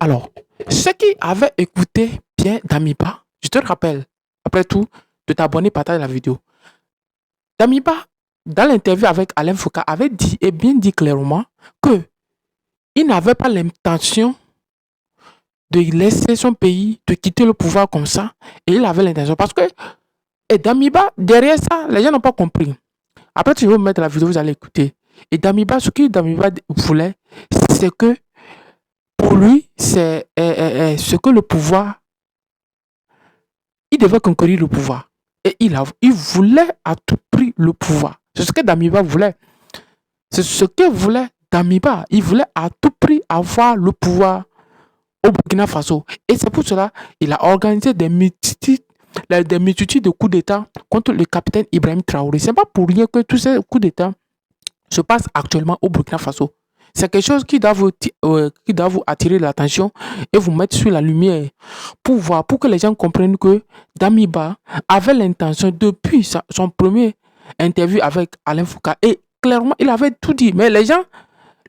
Alors, ceux qui avaient écouté bien Damiba, je te rappelle, après tout, de t'abonner, partager la vidéo. Damiba, dans l'interview avec Alain Foucault, avait dit et bien dit clairement que il n'avait pas l'intention de laisser son pays, de quitter le pouvoir comme ça. Et il avait l'intention. Parce que, et Damiba, derrière ça, les gens n'ont pas compris. Après, je vais vous mettre la vidéo, vous allez écouter. Et Damiba, ce que Damiba voulait, c'est que, pour lui, c'est ce que le pouvoir, il devait conquérir le pouvoir. Et il voulait à tout prix le pouvoir. C'est ce que Damiba voulait. C'est ce que voulait Damiba. Il voulait à tout prix avoir le pouvoir au Burkina Faso. Et c'est pour cela qu'il a organisé des multitudes de coups d'État contre le capitaine Ibrahim Traoré. Ce n'est pas pour rien que tous ces coups d'État se passent actuellement au Burkina Faso. C'est quelque chose qui doit vous attirer l'attention et vous mettre sur la lumière pour voir, pour que les gens comprennent que Damiba avait l'intention depuis son premier interview avec Alain Foucault. Et clairement, il avait tout dit. Mais les gens,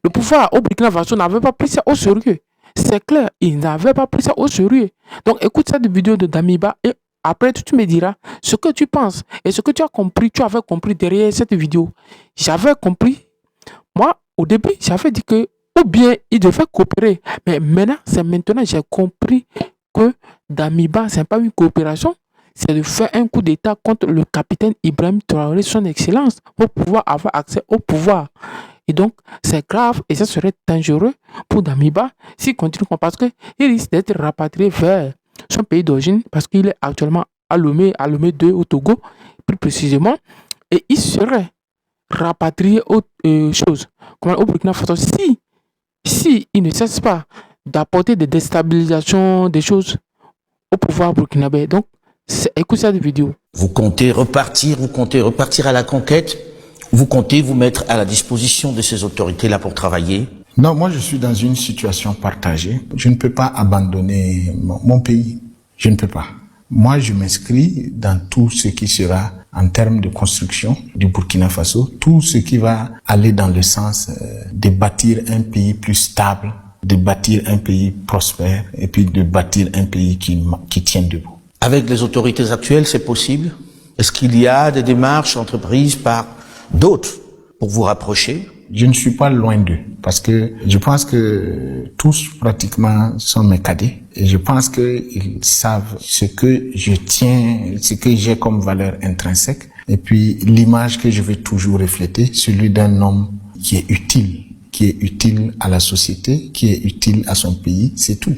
le pouvoir au Burkina Faso n'avait pas pris ça au sérieux. C'est clair, il n'avait pas pris ça au sérieux. Donc écoute cette vidéo de Damiba et après tu me diras ce que tu penses et ce que tu as compris, tu avais compris derrière cette vidéo. J'avais compris. Moi, au début, j'avais dit que ou bien il devait coopérer. Mais maintenant, j'ai compris que Damiba, ce n'est pas une coopération. C'est de faire un coup d'État contre le capitaine Ibrahim Traoré, son excellence, pour pouvoir avoir accès au pouvoir. Et donc, c'est grave et ça serait dangereux pour Damiba s'il continue parce qu'il risque d'être rapatrié vers son pays d'origine parce qu'il est actuellement à Lomé 2 au Togo, plus précisément, et il serait rapatrié au Burkina Faso si il ne cesse pas d'apporter des déstabilisations, des choses au pouvoir burkinabé. Donc, écoute cette vidéo. Vous comptez repartir à la conquête? Vous comptez vous mettre à la disposition de ces autorités-là pour travailler? Non, moi je suis dans une situation partagée. Je ne peux pas abandonner mon pays. Je ne peux pas. Moi je m'inscris dans tout ce qui sera en termes de construction du Burkina Faso, tout ce qui va aller dans le sens de bâtir un pays plus stable, de bâtir un pays prospère et puis de bâtir un pays qui tient debout. Avec les autorités actuelles, c'est possible? Est-ce qu'il y a des démarches entreprises par d'autres pour vous rapprocher? Je ne suis pas loin d'eux parce que je pense que tous pratiquement sont mes cadets et je pense qu'ils savent ce que je tiens, ce que j'ai comme valeur intrinsèque et puis l'image que je veux toujours refléter, celui d'un homme qui est utile à la société, qui est utile à son pays, c'est tout.